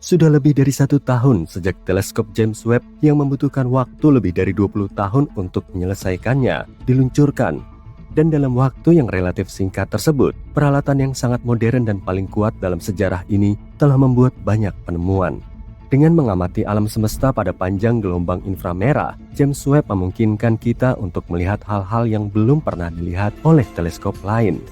Sudah lebih dari 1 tahun sejak teleskop James Webb yang membutuhkan waktu lebih dari 20 tahun untuk menyelesaikannya diluncurkan. Dan dalam waktu yang relatif singkat tersebut, peralatan yang sangat modern dan paling kuat dalam sejarah ini telah membuat banyak penemuan. Dengan mengamati alam semesta pada panjang gelombang inframerah, James Webb memungkinkan kita untuk melihat hal-hal yang belum pernah dilihat oleh teleskop lain.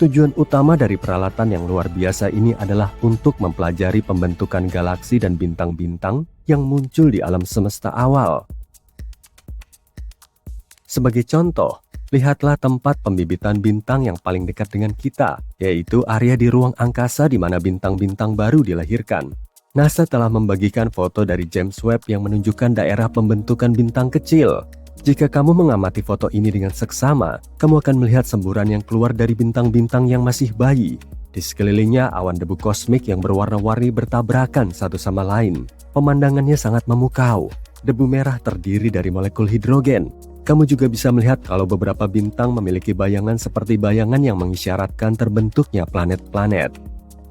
Tujuan utama dari peralatan yang luar biasa ini adalah untuk mempelajari pembentukan galaksi dan bintang-bintang yang muncul di alam semesta awal. Sebagai contoh, lihatlah tempat pembibitan bintang yang paling dekat dengan kita, yaitu area di ruang angkasa di mana bintang-bintang baru dilahirkan. NASA telah membagikan foto dari James Webb yang menunjukkan daerah pembentukan bintang kecil. Jika kamu mengamati foto ini dengan seksama, kamu akan melihat semburan yang keluar dari bintang-bintang yang masih bayi. Di sekelilingnya, awan debu kosmik yang berwarna-warni bertabrakan satu sama lain. Pemandangannya sangat memukau. Debu merah terdiri dari molekul hidrogen. Kamu juga bisa melihat kalau beberapa bintang memiliki bayangan seperti bayangan yang mengisyaratkan terbentuknya planet-planet.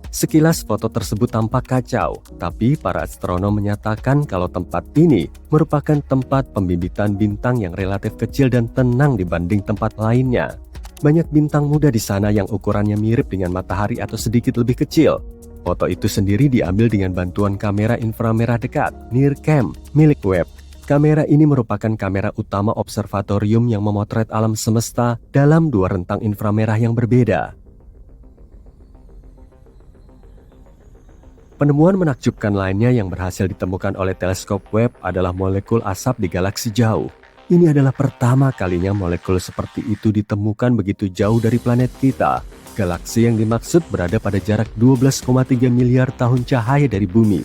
Sekilas foto tersebut tampak kacau, tapi para astronom menyatakan kalau tempat ini merupakan tempat pembibitan bintang yang relatif kecil dan tenang dibanding tempat lainnya. Banyak bintang muda di sana yang ukurannya mirip dengan matahari atau sedikit lebih kecil. Foto itu sendiri diambil dengan bantuan kamera inframerah dekat, NIRCam, milik Webb. Kamera ini merupakan kamera utama observatorium yang memotret alam semesta dalam 2 rentang inframerah yang berbeda. Penemuan menakjubkan lainnya yang berhasil ditemukan oleh teleskop Webb adalah molekul asap di galaksi jauh. Ini adalah pertama kalinya molekul seperti itu ditemukan begitu jauh dari planet kita. Galaksi yang dimaksud berada pada jarak 12,3 miliar tahun cahaya dari bumi.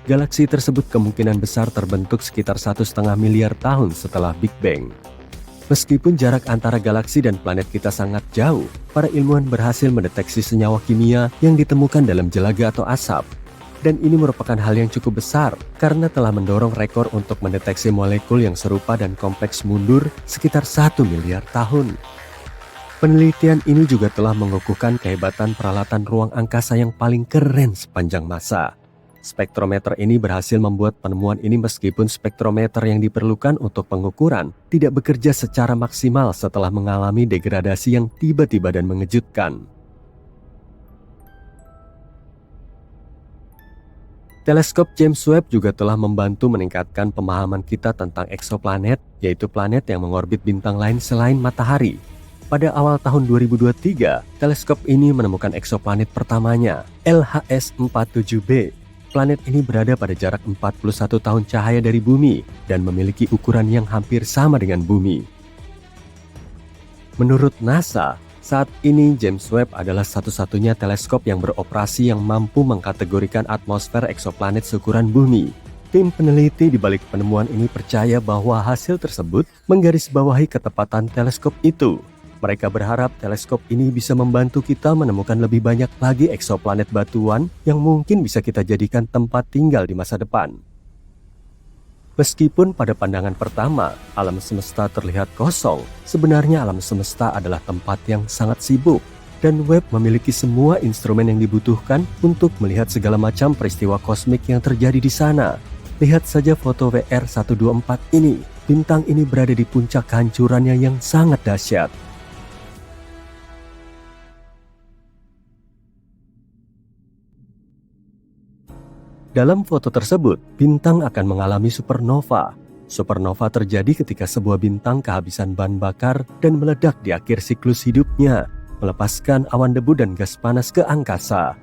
Galaksi tersebut kemungkinan besar terbentuk sekitar 1,5 miliar tahun setelah Big Bang. Meskipun jarak antara galaksi dan planet kita sangat jauh, para ilmuwan berhasil mendeteksi senyawa kimia yang ditemukan dalam jelaga atau asap. Dan ini merupakan hal yang cukup besar karena telah mendorong rekor untuk mendeteksi molekul yang serupa dan kompleks mundur sekitar 1 miliar tahun. Penelitian ini juga telah mengukuhkan kehebatan peralatan ruang angkasa yang paling keren sepanjang masa. Spektrometer ini berhasil membuat penemuan ini meskipun spektrometer yang diperlukan untuk pengukuran tidak bekerja secara maksimal setelah mengalami degradasi yang tiba-tiba dan mengejutkan. Teleskop James Webb juga telah membantu meningkatkan pemahaman kita tentang eksoplanet, yaitu planet yang mengorbit bintang lain selain matahari. Pada awal tahun 2023, teleskop ini menemukan eksoplanet pertamanya, LHS-47b. Planet ini berada pada jarak 41 tahun cahaya dari bumi dan memiliki ukuran yang hampir sama dengan bumi. Menurut NASA, saat ini James Webb adalah satu-satunya teleskop yang beroperasi yang mampu mengkategorikan atmosfer eksoplanet seukuran bumi. Tim peneliti di balik penemuan ini percaya bahwa hasil tersebut menggarisbawahi ketepatan teleskop itu. Mereka berharap teleskop ini bisa membantu kita menemukan lebih banyak lagi eksoplanet batuan yang mungkin bisa kita jadikan tempat tinggal di masa depan. Meskipun pada pandangan pertama, alam semesta terlihat kosong, sebenarnya alam semesta adalah tempat yang sangat sibuk, dan Webb memiliki semua instrumen yang dibutuhkan untuk melihat segala macam peristiwa kosmik yang terjadi di sana. Lihat saja foto WR124 ini, bintang ini berada di puncak kehancurannya yang sangat dahsyat. Dalam foto tersebut, bintang akan mengalami supernova. Supernova terjadi ketika sebuah bintang kehabisan bahan bakar dan meledak di akhir siklus hidupnya, melepaskan awan debu dan gas panas ke angkasa.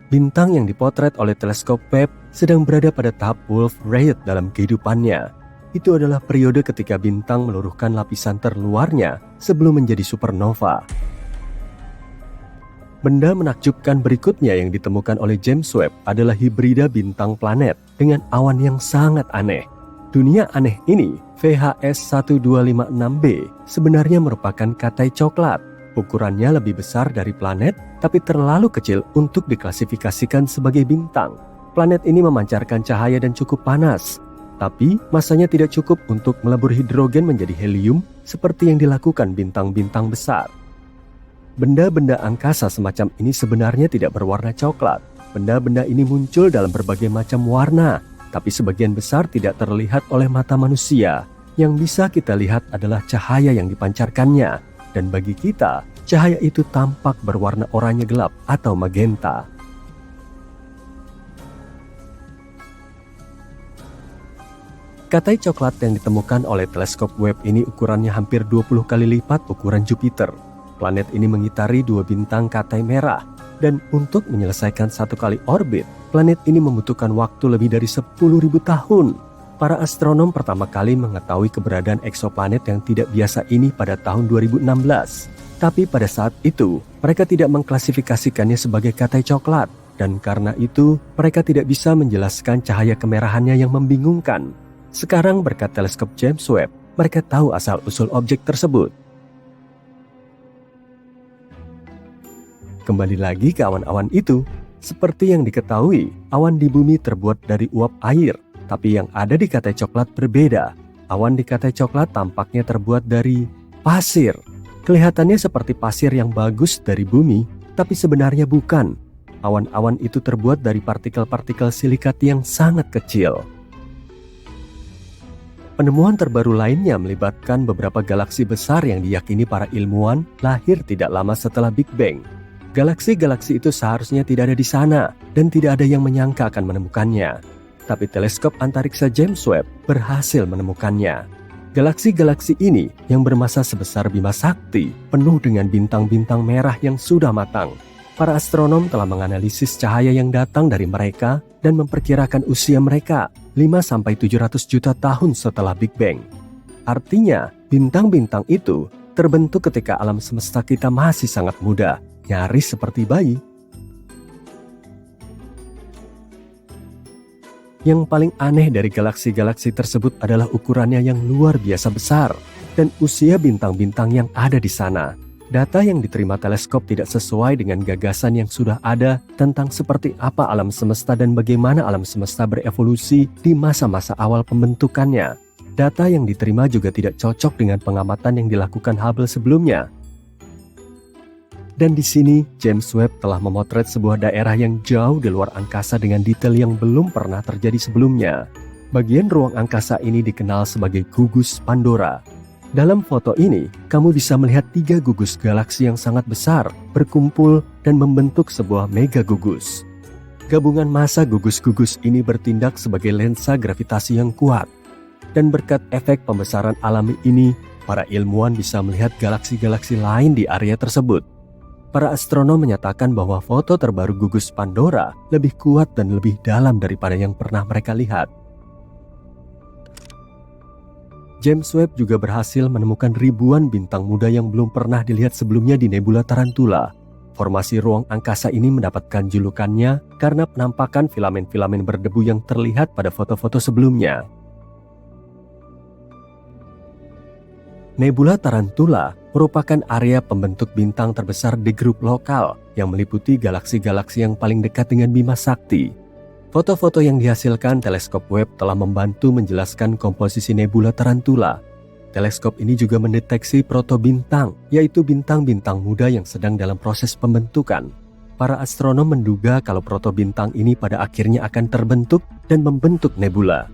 Bintang yang dipotret oleh teleskop Webb sedang berada pada tahap Wolf Rayet dalam kehidupannya. Itu adalah periode ketika bintang meluruhkan lapisan terluarnya sebelum menjadi supernova. Benda menakjubkan berikutnya yang ditemukan oleh James Webb adalah hibrida bintang planet dengan awan yang sangat aneh. Dunia aneh ini, VHS1256b, sebenarnya merupakan katai coklat. Ukurannya lebih besar dari planet, tapi terlalu kecil untuk diklasifikasikan sebagai bintang. Planet ini memancarkan cahaya dan cukup panas, tapi masanya tidak cukup untuk melebur hidrogen menjadi helium seperti yang dilakukan bintang-bintang besar. Benda-benda angkasa semacam ini sebenarnya tidak berwarna coklat. Benda-benda ini muncul dalam berbagai macam warna, tapi sebagian besar tidak terlihat oleh mata manusia. Yang bisa kita lihat adalah cahaya yang dipancarkannya, dan bagi kita, cahaya itu tampak berwarna oranye gelap atau magenta. Katai coklat yang ditemukan oleh teleskop Webb ini ukurannya hampir 20 kali lipat ukuran Jupiter. Planet ini mengitari 2 bintang katai merah, dan untuk menyelesaikan 1 kali orbit, planet ini membutuhkan waktu lebih dari 10.000 tahun. Para astronom pertama kali mengetahui keberadaan eksoplanet yang tidak biasa ini pada tahun 2016. Tapi pada saat itu, mereka tidak mengklasifikasikannya sebagai katai coklat, dan karena itu, mereka tidak bisa menjelaskan cahaya kemerahannya yang membingungkan. Sekarang berkat teleskop James Webb, mereka tahu asal-usul objek tersebut. Kembali lagi ke awan-awan itu, seperti yang diketahui, awan di bumi terbuat dari uap air, tapi yang ada di katai coklat berbeda. Awan di katai coklat tampaknya terbuat dari pasir. Kelihatannya seperti pasir yang bagus dari bumi, tapi sebenarnya bukan. Awan-awan itu terbuat dari partikel-partikel silikat yang sangat kecil. Penemuan terbaru lainnya melibatkan beberapa galaksi besar yang diyakini para ilmuwan lahir tidak lama setelah Big Bang. Galaksi-galaksi itu seharusnya tidak ada di sana dan tidak ada yang menyangka akan menemukannya. Tapi teleskop antariksa James Webb berhasil menemukannya. Galaksi-galaksi ini yang bermassa sebesar Bima Sakti penuh dengan bintang-bintang merah yang sudah matang. Para astronom telah menganalisis cahaya yang datang dari mereka dan memperkirakan usia mereka 5-700 juta tahun setelah Big Bang. Artinya, bintang-bintang itu terbentuk ketika alam semesta kita masih sangat muda, nyaris seperti bayi. Yang paling aneh dari galaksi-galaksi tersebut adalah ukurannya yang luar biasa besar dan usia bintang-bintang yang ada di sana. Data yang diterima teleskop tidak sesuai dengan gagasan yang sudah ada tentang seperti apa alam semesta dan bagaimana alam semesta berevolusi di masa-masa awal pembentukannya. Data yang diterima juga tidak cocok dengan pengamatan yang dilakukan Hubble sebelumnya. Dan di sini, James Webb telah memotret sebuah daerah yang jauh di luar angkasa dengan detail yang belum pernah terjadi sebelumnya. Bagian ruang angkasa ini dikenal sebagai gugus Pandora. Dalam foto ini, kamu bisa melihat 3 gugus galaksi yang sangat besar berkumpul dan membentuk sebuah mega gugus. Gabungan massa gugus-gugus ini bertindak sebagai lensa gravitasi yang kuat. Dan berkat efek pembesaran alami ini, para ilmuwan bisa melihat galaksi-galaksi lain di area tersebut. Para astronom menyatakan bahwa foto terbaru gugus Pandora lebih kuat dan lebih dalam daripada yang pernah mereka lihat. James Webb juga berhasil menemukan ribuan bintang muda yang belum pernah dilihat sebelumnya di nebula Tarantula. Formasi ruang angkasa ini mendapatkan julukannya karena penampakan filamen-filamen berdebu yang terlihat pada foto-foto sebelumnya. Nebula Tarantula merupakan area pembentuk bintang terbesar di grup lokal yang meliputi galaksi-galaksi yang paling dekat dengan Bima Sakti. Foto-foto yang dihasilkan teleskop Webb telah membantu menjelaskan komposisi nebula Tarantula. Teleskop ini juga mendeteksi protobintang, yaitu bintang-bintang muda yang sedang dalam proses pembentukan. Para astronom menduga kalau protobintang ini pada akhirnya akan terbentuk dan membentuk nebula.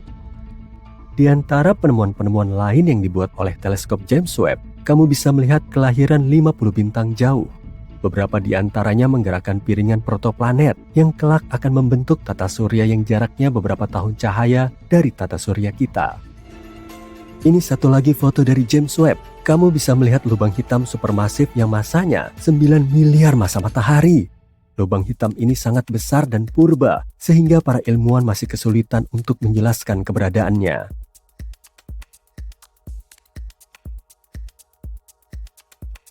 Di antara penemuan-penemuan lain yang dibuat oleh teleskop James Webb, kamu bisa melihat kelahiran 50 bintang jauh. Beberapa di antaranya menggerakkan piringan protoplanet yang kelak akan membentuk tata surya yang jaraknya beberapa tahun cahaya dari tata surya kita. Ini satu lagi foto dari James Webb. Kamu bisa melihat lubang hitam supermasif yang masanya 9 miliar massa matahari. Lubang hitam ini sangat besar dan purba, sehingga para ilmuwan masih kesulitan untuk menjelaskan keberadaannya.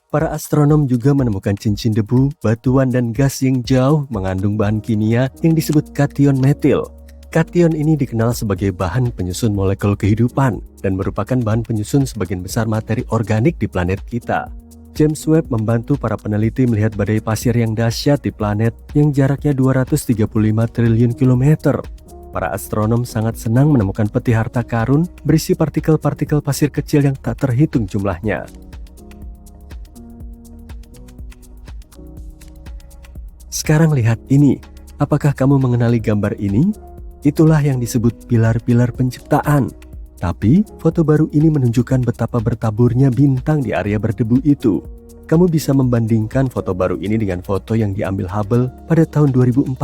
Para astronom juga menemukan cincin debu, batuan, dan gas yang jauh mengandung bahan kimia yang disebut kation metil. Kation ini dikenal sebagai bahan penyusun molekul kehidupan dan merupakan bahan penyusun sebagian besar materi organik di planet kita. James Webb membantu para peneliti melihat badai pasir yang dahsyat di planet yang jaraknya 235 triliun kilometer. Para astronom sangat senang menemukan peti harta karun berisi partikel-partikel pasir kecil yang tak terhitung jumlahnya. Sekarang lihat ini, Apakah kamu mengenali gambar ini? Itulah yang disebut pilar-pilar penciptaan. Tapi, foto baru ini menunjukkan betapa bertaburnya bintang di area berdebu itu. Kamu bisa membandingkan foto baru ini dengan foto yang diambil Hubble pada tahun 2014.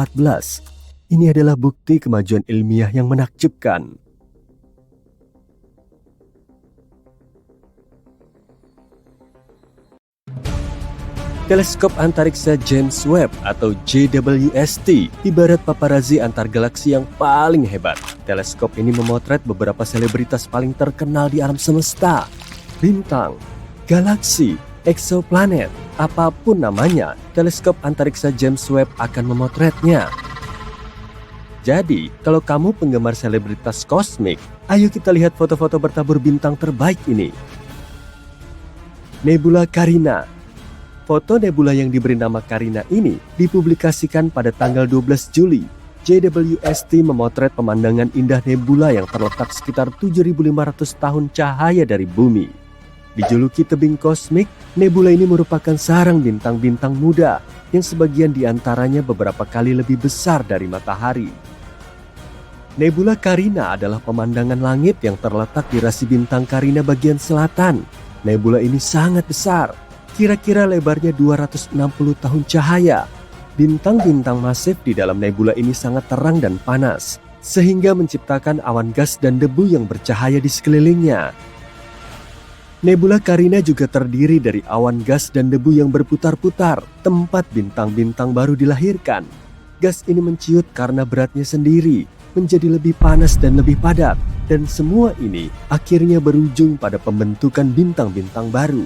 Ini adalah bukti kemajuan ilmiah yang menakjubkan. Teleskop Antariksa James Webb atau JWST ibarat paparazi antar galaksi yang paling hebat. Teleskop ini memotret beberapa selebritas paling terkenal di alam semesta. Bintang, galaksi, eksoplanet, apapun namanya, teleskop antariksa James Webb akan memotretnya. Jadi, kalau kamu penggemar selebritas kosmik, ayo kita lihat foto-foto bertabur bintang terbaik ini. Nebula Carina. Foto nebula yang diberi nama Carina ini dipublikasikan pada tanggal 12 Juli. JWST memotret pemandangan indah nebula yang terletak sekitar 7.500 tahun cahaya dari bumi. Dijuluki tebing kosmik, nebula ini merupakan sarang bintang-bintang muda yang sebagian diantaranya beberapa kali lebih besar dari matahari. Nebula Carina adalah pemandangan langit yang terletak di rasi bintang Carina bagian selatan. Nebula ini sangat besar, kira-kira lebarnya 260 tahun cahaya. Bintang-bintang masif di dalam nebula ini sangat terang dan panas, sehingga menciptakan awan gas dan debu yang bercahaya di sekelilingnya. Nebula Carina juga terdiri dari awan gas dan debu yang berputar-putar, tempat bintang-bintang baru dilahirkan. Gas ini menciut karena beratnya sendiri, menjadi lebih panas dan lebih padat, dan semua ini akhirnya berujung pada pembentukan bintang-bintang baru.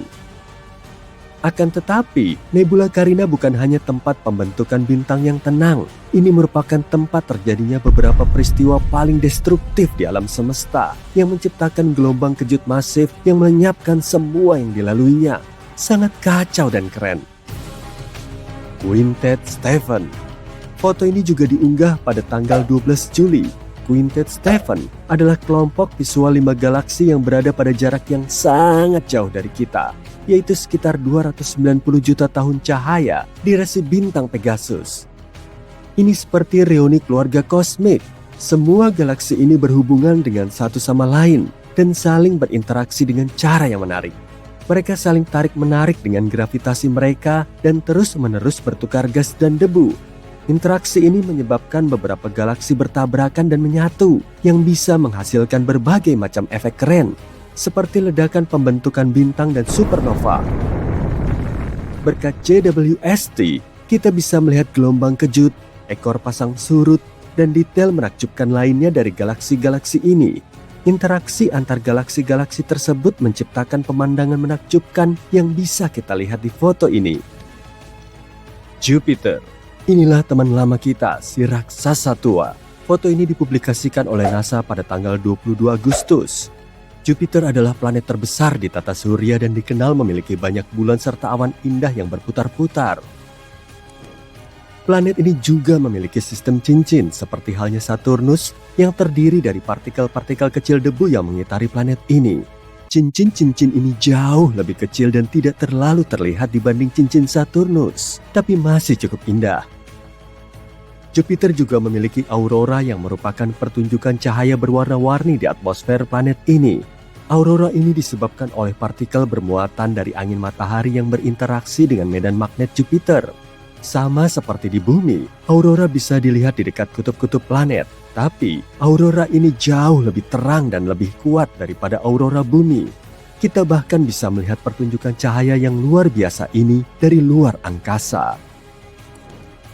Akan tetapi, Nebula Carina bukan hanya tempat pembentukan bintang yang tenang. Ini merupakan tempat terjadinya beberapa peristiwa paling destruktif di alam semesta yang menciptakan gelombang kejut masif yang melenyapkan semua yang dilaluinya. Sangat kacau dan keren. Quintet Stephan. Foto ini juga diunggah pada tanggal 12 Juli. Quintet Stephan adalah kelompok visual 5 galaksi yang berada pada jarak yang sangat jauh dari kita, yaitu sekitar 290 juta tahun cahaya di rasi bintang Pegasus. Ini seperti reuni keluarga kosmik. Semua galaksi ini berhubungan dengan satu sama lain dan saling berinteraksi dengan cara yang menarik. Mereka saling tarik-menarik dengan gravitasi mereka dan terus-menerus bertukar gas dan debu. Interaksi ini menyebabkan beberapa galaksi bertabrakan dan menyatu yang bisa menghasilkan berbagai macam efek keren, seperti ledakan pembentukan bintang dan supernova. Berkat JWST, kita bisa melihat gelombang kejut, ekor pasang surut, dan detail menakjubkan lainnya dari galaksi-galaksi ini. Interaksi antar galaksi-galaksi tersebut menciptakan pemandangan menakjubkan yang bisa kita lihat di foto ini. Jupiter. Inilah teman lama kita, si raksasa tua. Foto ini dipublikasikan oleh NASA pada tanggal 22 Agustus. Jupiter adalah planet terbesar di tata surya dan dikenal memiliki banyak bulan serta awan indah yang berputar-putar. Planet ini juga memiliki sistem cincin seperti halnya Saturnus yang terdiri dari partikel-partikel kecil debu yang mengitari planet ini. Cincin-cincin ini jauh lebih kecil dan tidak terlalu terlihat dibanding cincin Saturnus, tapi masih cukup indah. Jupiter juga memiliki aurora yang merupakan pertunjukan cahaya berwarna-warni di atmosfer planet ini. Aurora ini disebabkan oleh partikel bermuatan dari angin matahari yang berinteraksi dengan medan magnet Jupiter. Sama seperti di bumi, aurora bisa dilihat di dekat kutub-kutub planet. Tapi, aurora ini jauh lebih terang dan lebih kuat daripada aurora bumi. Kita bahkan bisa melihat pertunjukan cahaya yang luar biasa ini dari luar angkasa.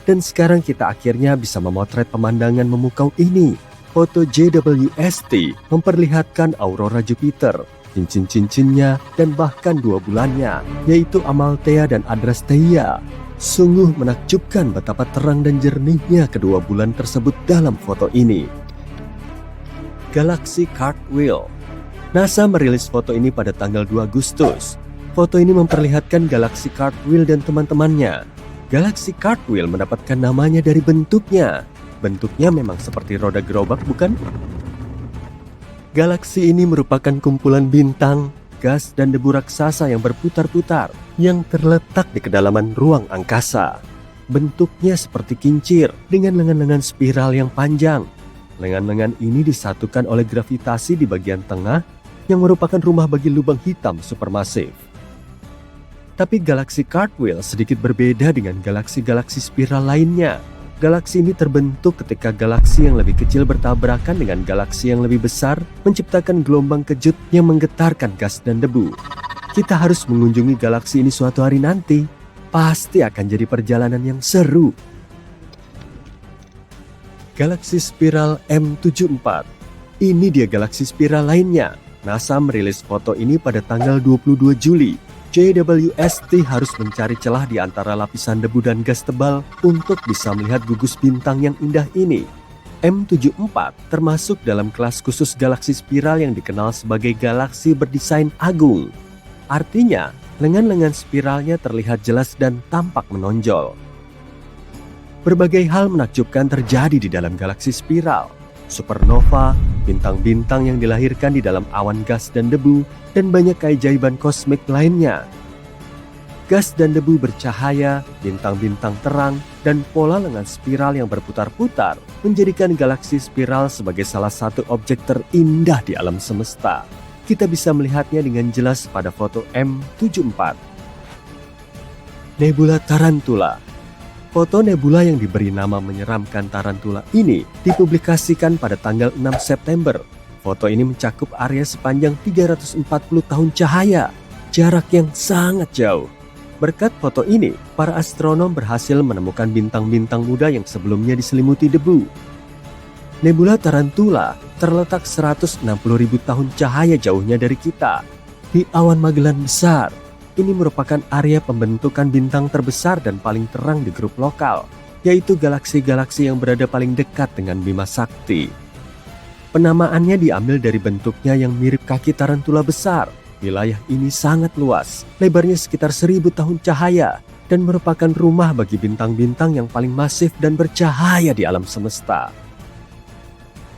Dan sekarang kita akhirnya bisa memotret pemandangan memukau ini. Foto JWST memperlihatkan aurora Jupiter, cincin-cincinnya, dan bahkan 2 bulannya, yaitu Amalthea dan Adrastea. Sungguh menakjubkan betapa terang dan jernihnya kedua bulan tersebut dalam foto ini. Galaksi Cartwheel. NASA merilis foto ini pada tanggal 2 Agustus. Foto ini memperlihatkan galaksi Cartwheel dan teman-temannya. Galaksi Cartwheel mendapatkan namanya dari bentuknya. Bentuknya memang seperti roda gerobak, bukan? Galaksi ini merupakan kumpulan bintang, gas, dan debu raksasa yang berputar-putar yang terletak di kedalaman ruang angkasa. Bentuknya seperti kincir dengan lengan-lengan spiral yang panjang. Lengan-lengan ini disatukan oleh gravitasi di bagian tengah yang merupakan rumah bagi lubang hitam supermasif. Tapi galaksi Cartwheel sedikit berbeda dengan galaksi-galaksi spiral lainnya. Galaksi ini terbentuk ketika galaksi yang lebih kecil bertabrakan dengan galaksi yang lebih besar, menciptakan gelombang kejut yang menggetarkan gas dan debu. Kita harus mengunjungi galaksi ini suatu hari nanti. Pasti akan jadi perjalanan yang seru. Galaksi spiral M74. Ini dia galaksi spiral lainnya. NASA merilis foto ini pada tanggal 22 Juli. JWST harus mencari celah di antara lapisan debu dan gas tebal untuk bisa melihat gugus bintang yang indah ini. M74 termasuk dalam kelas khusus galaksi spiral yang dikenal sebagai galaksi berdesain agung. Artinya, lengan-lengan spiralnya terlihat jelas dan tampak menonjol. Berbagai hal menakjubkan terjadi di dalam galaksi spiral. Supernova, bintang-bintang yang dilahirkan di dalam awan gas dan debu, dan banyak keajaiban kosmik lainnya. Gas dan debu bercahaya, bintang-bintang terang, dan pola lengan spiral yang berputar-putar menjadikan galaksi spiral sebagai salah satu objek terindah di alam semesta. Kita bisa melihatnya dengan jelas pada foto M74. Nebula Tarantula. Foto nebula yang diberi nama menyeramkan Tarantula ini dipublikasikan pada tanggal 6 September. Foto ini mencakup area sepanjang 340 tahun cahaya, jarak yang sangat jauh. Berkat foto ini, para astronom berhasil menemukan bintang-bintang muda yang sebelumnya diselimuti debu. Nebula Tarantula terletak 160.000 tahun cahaya jauhnya dari kita, di awan Magellan Besar. Ini merupakan area pembentukan bintang terbesar dan paling terang di grup lokal, yaitu galaksi-galaksi yang berada paling dekat dengan Bima Sakti. Penamaannya diambil dari bentuknya yang mirip kaki tarantula besar. Wilayah ini sangat luas, lebarnya sekitar 1000 tahun cahaya, dan merupakan rumah bagi bintang-bintang yang paling masif dan bercahaya di alam semesta.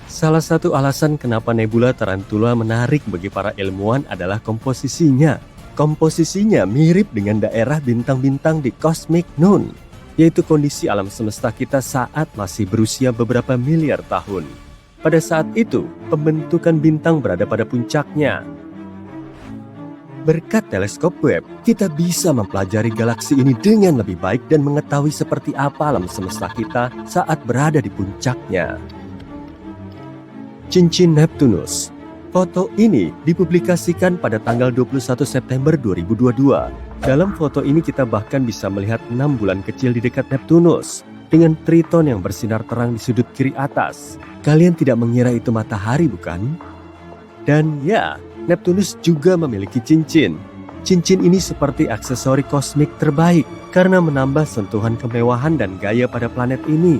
Salah satu alasan kenapa nebula Tarantula menarik bagi para ilmuwan adalah komposisinya. Komposisinya mirip dengan daerah bintang-bintang di Cosmic Noon, yaitu kondisi alam semesta kita saat masih berusia beberapa miliar tahun. Pada saat itu, pembentukan bintang berada pada puncaknya. Berkat teleskop Webb, kita bisa mempelajari galaksi ini dengan lebih baik dan mengetahui seperti apa alam semesta kita saat berada di puncaknya. Cincin Neptunus. Foto ini dipublikasikan pada tanggal 21 September 2022. Dalam foto ini kita bahkan bisa melihat 6 bulan kecil di dekat Neptunus dengan Triton yang bersinar terang di sudut kiri atas. Kalian tidak mengira itu matahari, bukan? Dan ya, Neptunus juga memiliki cincin. Cincin ini seperti aksesori kosmik terbaik karena menambah sentuhan kemewahan dan gaya pada planet ini.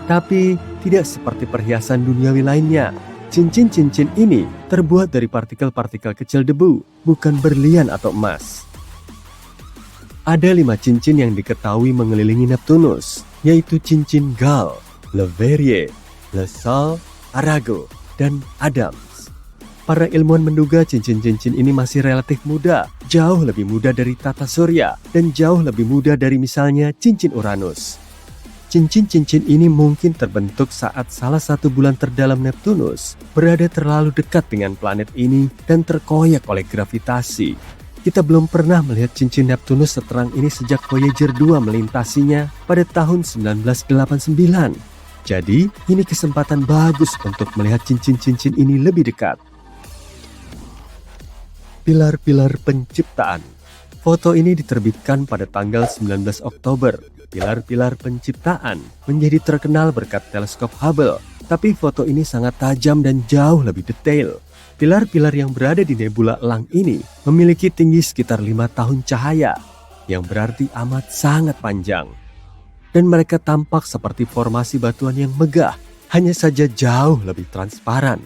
Tapi tidak seperti perhiasan duniawi lainnya. Cincin-cincin ini terbuat dari partikel-partikel kecil debu, bukan berlian atau emas. Ada 5 cincin yang diketahui mengelilingi Neptunus, yaitu cincin Gale, Leverrier, Le Sol, Arago, dan Adams. Para ilmuwan menduga cincin-cincin ini masih relatif muda, jauh lebih muda dari tata surya, dan jauh lebih muda dari misalnya cincin Uranus. Cincin-cincin ini mungkin terbentuk saat salah satu bulan terdalam Neptunus berada terlalu dekat dengan planet ini dan terkoyak oleh gravitasi. Kita belum pernah melihat cincin Neptunus seterang ini sejak Voyager 2 melintasinya pada tahun 1989. Jadi, ini kesempatan bagus untuk melihat cincin-cincin ini lebih dekat. Pilar-pilar penciptaan. Foto ini diterbitkan pada tanggal 19 Oktober. Pilar-pilar penciptaan menjadi terkenal berkat teleskop Hubble, tapi foto ini sangat tajam dan jauh lebih detail. Pilar-pilar yang berada di nebula elang ini memiliki tinggi sekitar 5 tahun cahaya, yang berarti amat sangat panjang. Dan mereka tampak seperti formasi batuan yang megah, hanya saja jauh lebih transparan.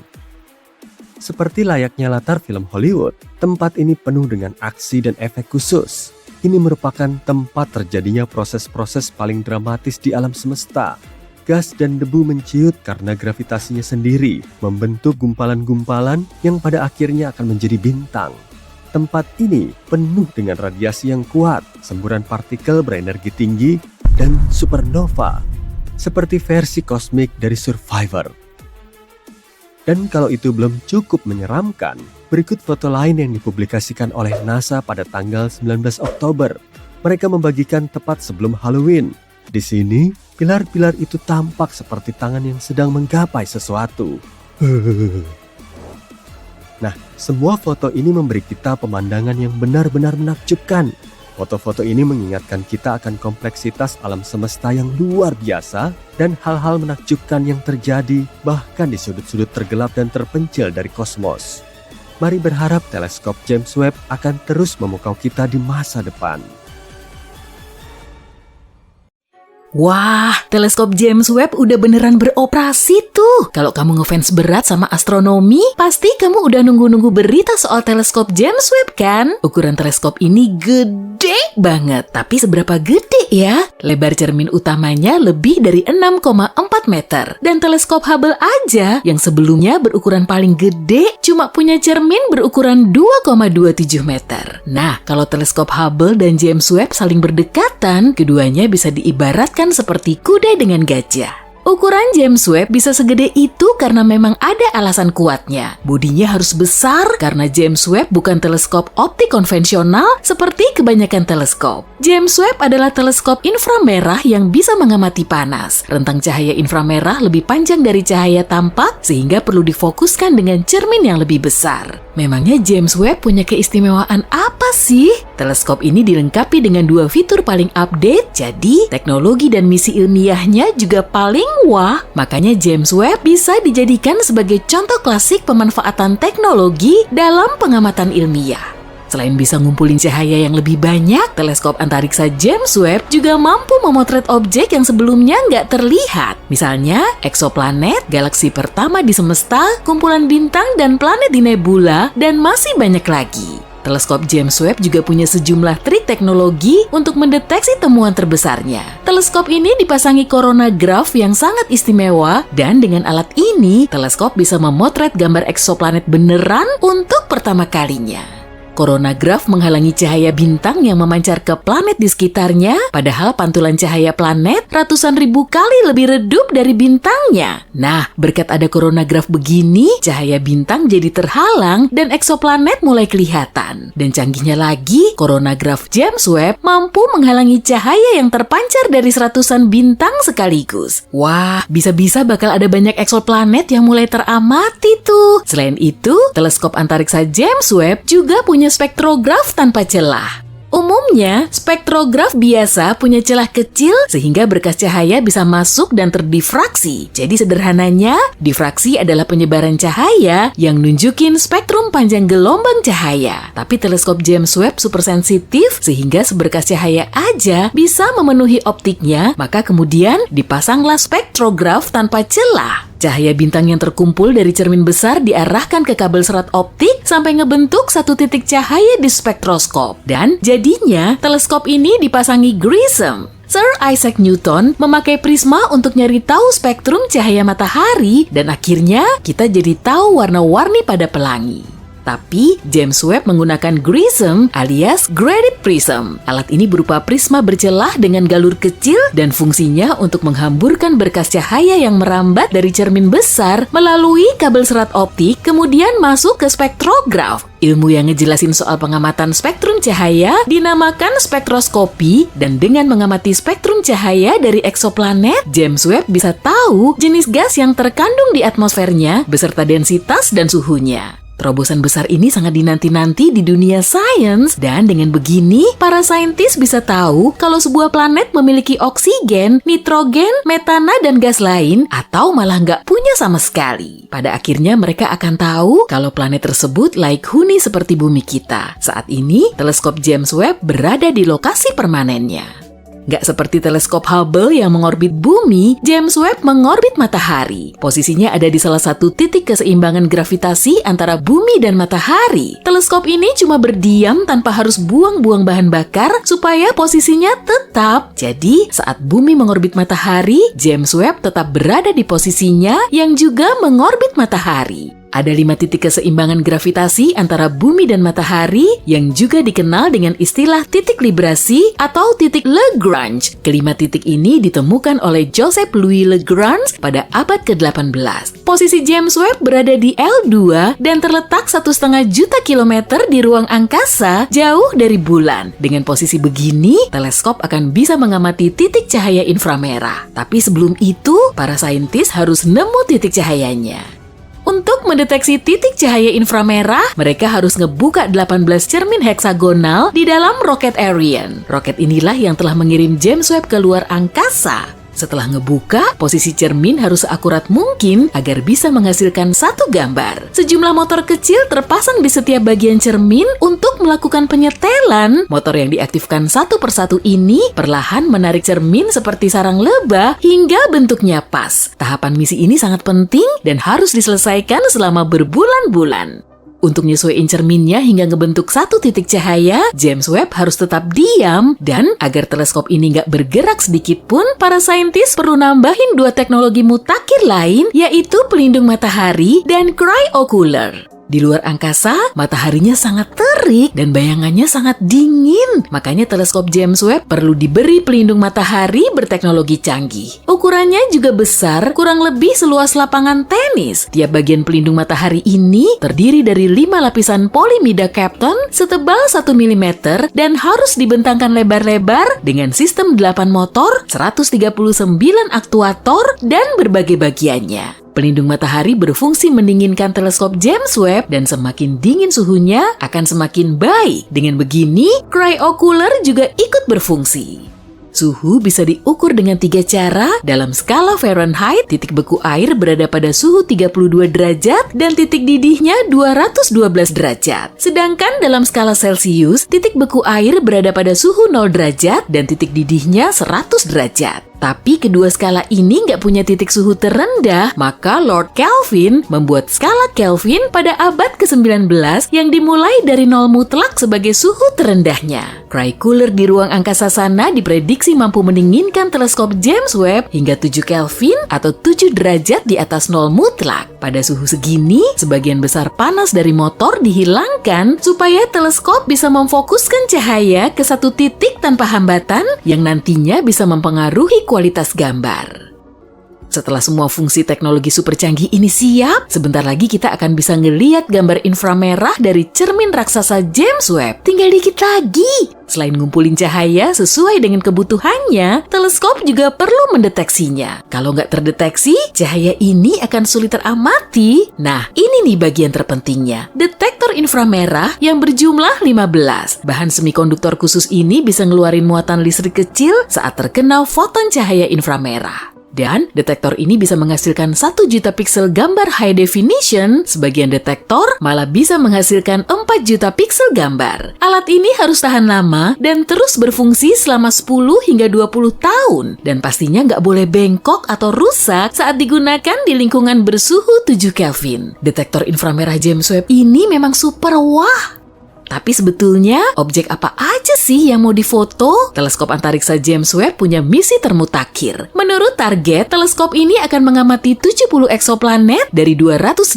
Seperti layaknya latar film Hollywood, tempat ini penuh dengan aksi dan efek khusus. Ini merupakan tempat terjadinya proses-proses paling dramatis di alam semesta. Gas dan debu menciut karena gravitasinya sendiri, membentuk gumpalan-gumpalan yang pada akhirnya akan menjadi bintang. Tempat ini penuh dengan radiasi yang kuat, semburan partikel berenergi tinggi, dan supernova, seperti versi kosmik dari Survivor. Dan kalau itu belum cukup menyeramkan, berikut foto lain yang dipublikasikan oleh NASA pada tanggal 19 Oktober. Mereka membagikan tepat sebelum Halloween. Di sini, pilar-pilar itu tampak seperti tangan yang sedang menggapai sesuatu. Nah, semua foto ini memberi kita pemandangan yang benar-benar menakjubkan. Foto-foto ini mengingatkan kita akan kompleksitas alam semesta yang luar biasa dan hal-hal menakjubkan yang terjadi bahkan di sudut-sudut tergelap dan terpencil dari kosmos. Mari berharap teleskop James Webb akan terus memukau kita di masa depan. Wah, teleskop James Webb udah beneran beroperasi tuh. Kalau kamu ngefans berat sama astronomi, pasti kamu udah nunggu-nunggu berita soal teleskop James Webb kan? Ukuran teleskop ini gede banget. Tapi seberapa gede ya? Lebar cermin utamanya lebih dari 6,4 meter. Dan teleskop Hubble aja, yang sebelumnya berukuran paling gede, cuma punya cermin berukuran 2,27 meter. Nah, kalau teleskop Hubble dan James Webb saling berdekatan, keduanya bisa diibaratkan seperti kuda dengan gajah. Ukuran James Webb bisa segede itu karena memang ada alasan kuatnya. Bodinya harus besar karena James Webb bukan teleskop optik konvensional seperti kebanyakan teleskop. James Webb adalah teleskop inframerah yang bisa mengamati panas. Rentang cahaya inframerah lebih panjang dari cahaya tampak sehingga perlu difokuskan dengan cermin yang lebih besar. Memangnya James Webb punya keistimewaan apa sih? Teleskop ini dilengkapi dengan 2 fitur paling update, jadi teknologi dan misi ilmiahnya juga paling wah. Makanya James Webb bisa dijadikan sebagai contoh klasik pemanfaatan teknologi dalam pengamatan ilmiah. Selain bisa ngumpulin cahaya yang lebih banyak, teleskop antariksa James Webb juga mampu memotret objek yang sebelumnya nggak terlihat. Misalnya, eksoplanet, galaksi pertama di semesta, kumpulan bintang dan planet di nebula, dan masih banyak lagi. Teleskop James Webb juga punya sejumlah trik teknologi untuk mendeteksi temuan terbesarnya. Teleskop ini dipasangi coronagraph yang sangat istimewa, dan dengan alat ini, teleskop bisa memotret gambar eksoplanet beneran untuk pertama kalinya. Coronagraph menghalangi cahaya bintang yang memancar ke planet di sekitarnya, padahal pantulan cahaya planet ratusan ribu kali lebih redup dari bintangnya. Nah, berkat ada coronagraph begini, cahaya bintang jadi terhalang dan eksoplanet mulai kelihatan. Dan canggihnya lagi, coronagraph James Webb mampu menghalangi cahaya yang terpancar dari seratusan bintang sekaligus. Wah, bisa-bisa bakal ada banyak eksoplanet yang mulai teramati tuh. Selain itu, teleskop antariksa James Webb juga punya spektrograf tanpa celah. Umumnya, spektrograf biasa punya celah kecil sehingga berkas cahaya bisa masuk dan terdifraksi. Jadi sederhananya, difraksi adalah penyebaran cahaya yang nunjukin spektrum panjang gelombang cahaya. Tapi teleskop James Webb super sensitif sehingga seberkas cahaya aja bisa memenuhi optiknya, maka kemudian dipasanglah spektrograf tanpa celah. Cahaya bintang yang terkumpul dari cermin besar diarahkan ke kabel serat optik sampai ngebentuk satu titik cahaya di spektroskop. Dan jadinya teleskop ini dipasangi grism. Sir Isaac Newton memakai prisma untuk nyari tahu spektrum cahaya matahari dan akhirnya kita jadi tahu warna-warni pada pelangi. Tapi James Webb menggunakan grism alias graded prism. Alat ini berupa prisma bercelah dengan galur kecil dan fungsinya untuk menghamburkan berkas cahaya yang merambat dari cermin besar melalui kabel serat optik kemudian masuk ke spektrograf. Ilmu yang ngejelasin soal pengamatan spektrum cahaya dinamakan spektroskopi, dan dengan mengamati spektrum cahaya dari eksoplanet, James Webb bisa tahu jenis gas yang terkandung di atmosfernya beserta densitas dan suhunya. Terobosan besar ini sangat dinanti-nanti di dunia sains, dan dengan begini, para saintis bisa tahu kalau sebuah planet memiliki oksigen, nitrogen, metana, dan gas lain, atau malah nggak punya sama sekali. Pada akhirnya mereka akan tahu kalau planet tersebut laik huni seperti bumi kita. Saat ini, teleskop James Webb berada di lokasi permanennya. Nggak seperti teleskop Hubble yang mengorbit bumi, James Webb mengorbit matahari. Posisinya ada di salah satu titik keseimbangan gravitasi antara bumi dan matahari. Teleskop ini cuma berdiam tanpa harus buang-buang bahan bakar supaya posisinya tetap. Jadi, saat bumi mengorbit matahari, James Webb tetap berada di posisinya yang juga mengorbit matahari. Ada 5 titik keseimbangan gravitasi antara bumi dan matahari yang juga dikenal dengan istilah titik librasi atau titik Lagrange. Kelima titik ini ditemukan oleh Joseph Louis Lagrange pada abad ke-18. Posisi James Webb berada di L2 dan terletak 1,5 juta kilometer di ruang angkasa jauh dari bulan. Dengan posisi begini, teleskop akan bisa mengamati titik cahaya inframerah. Tapi sebelum itu, para saintis harus nemu titik cahayanya. Untuk mendeteksi titik cahaya inframerah, mereka harus ngebuka 18 cermin heksagonal di dalam roket Ariane. Roket inilah yang telah mengirim James Webb ke luar angkasa. Setelah ngebuka, posisi cermin harus seakurat mungkin agar bisa menghasilkan satu gambar. Sejumlah motor kecil terpasang di setiap bagian cermin untuk melakukan penyetelan. Motor yang diaktifkan satu persatu ini perlahan menarik cermin seperti sarang lebah hingga bentuknya pas. Tahapan misi ini sangat penting dan harus diselesaikan selama berbulan-bulan. Untuk nyesuaiin cerminnya hingga ngebentuk satu titik cahaya, James Webb harus tetap diam dan agar teleskop ini nggak bergerak sedikit pun, para saintis perlu nambahin 2 teknologi mutakhir lain, yaitu pelindung matahari dan cryocooler. Di luar angkasa, mataharinya sangat terik dan bayangannya sangat dingin. Makanya teleskop James Webb perlu diberi pelindung matahari berteknologi canggih. Ukurannya juga besar, kurang lebih seluas lapangan tenis. Tiap bagian pelindung matahari ini terdiri dari 5 lapisan polimida Kapton setebal 1 mm dan harus dibentangkan lebar-lebar dengan sistem 8 motor, 139 aktuator, dan berbagai bagiannya. Pelindung matahari berfungsi mendinginkan teleskop James Webb dan semakin dingin suhunya akan semakin baik. Dengan begini, cryocooler juga ikut berfungsi. Suhu bisa diukur dengan 3 cara. Dalam skala Fahrenheit, titik beku air berada pada suhu 32 derajat dan titik didihnya 212 derajat. Sedangkan dalam skala Celsius, titik beku air berada pada suhu 0 derajat dan titik didihnya 100 derajat. Tapi kedua skala ini nggak punya titik suhu terendah, maka Lord Kelvin membuat skala Kelvin pada abad ke-19 yang dimulai dari 0 mutlak sebagai suhu terendahnya. Cryocooler di ruang angkasa sana diprediksi mampu mendinginkan teleskop James Webb hingga 7 Kelvin atau 7 derajat di atas 0 mutlak. Pada suhu segini, sebagian besar panas dari motor dihilangkan supaya teleskop bisa memfokuskan cahaya ke satu titik tanpa hambatan yang nantinya bisa mempengaruhi kualitas gambar. Setelah semua fungsi teknologi super canggih ini siap, sebentar lagi kita akan bisa ngeliat gambar inframerah dari cermin raksasa James Webb. Tinggal dikit lagi. Selain ngumpulin cahaya sesuai dengan kebutuhannya, teleskop juga perlu mendeteksinya. Kalau nggak terdeteksi, cahaya ini akan sulit teramati. Nah, ini nih bagian terpentingnya. Detektor inframerah yang berjumlah 15. Bahan semikonduktor khusus ini bisa ngeluarin muatan listrik kecil saat terkena foton cahaya inframerah. Dan detektor ini bisa menghasilkan 1 juta piksel gambar high definition, sebagian detektor malah bisa menghasilkan 4 juta piksel gambar. Alat ini harus tahan lama dan terus berfungsi selama 10 hingga 20 tahun. Dan pastinya nggak boleh bengkok atau rusak saat digunakan di lingkungan bersuhu 7 Kelvin. Detektor inframerah James Webb ini memang super wah. Tapi sebetulnya, objek apa aja sih yang mau difoto? Teleskop antariksa James Webb punya misi termutakhir. Menurut target, teleskop ini akan mengamati 70 eksoplanet dari 280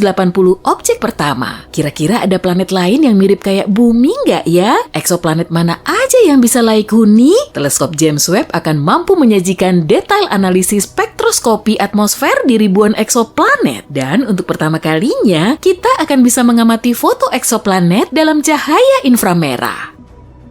objek pertama. Kira-kira ada planet lain yang mirip kayak bumi nggak ya? Eksoplanet mana aja yang bisa laik huni? Teleskop James Webb akan mampu menyajikan detail analisis spektroskopi atmosfer di ribuan eksoplanet. Dan untuk pertama kalinya, kita akan bisa mengamati foto eksoplanet dalam cahaya inframerah.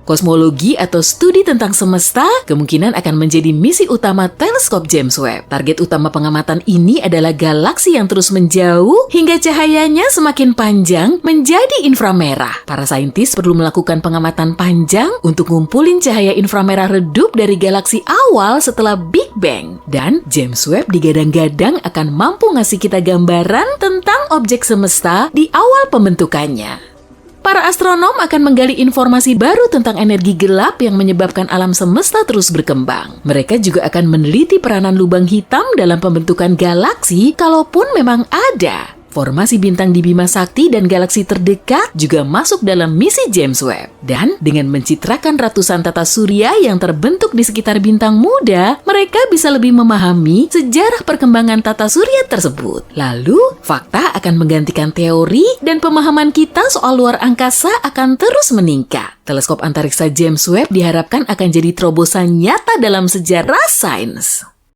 Kosmologi atau studi tentang semesta kemungkinan akan menjadi misi utama teleskop James Webb. Target utama pengamatan ini adalah galaksi yang terus menjauh hingga cahayanya semakin panjang menjadi inframerah. Para saintis perlu melakukan pengamatan panjang untuk ngumpulin cahaya inframerah redup dari galaksi awal setelah Big Bang. Dan James Webb digadang-gadang akan mampu ngasih kita gambaran tentang objek semesta di awal pembentukannya. Para astronom akan menggali informasi baru tentang energi gelap yang menyebabkan alam semesta terus berkembang. Mereka juga akan meneliti peranan lubang hitam dalam pembentukan galaksi, kalaupun memang ada. Formasi bintang di Bima Sakti dan galaksi terdekat juga masuk dalam misi James Webb. Dan dengan mencitrakan ratusan tata surya yang terbentuk di sekitar bintang muda, mereka bisa lebih memahami sejarah perkembangan tata surya tersebut. Lalu, fakta akan menggantikan teori dan pemahaman kita soal luar angkasa akan terus meningkat. Teleskop antariksa James Webb diharapkan akan jadi terobosan nyata dalam sejarah sains.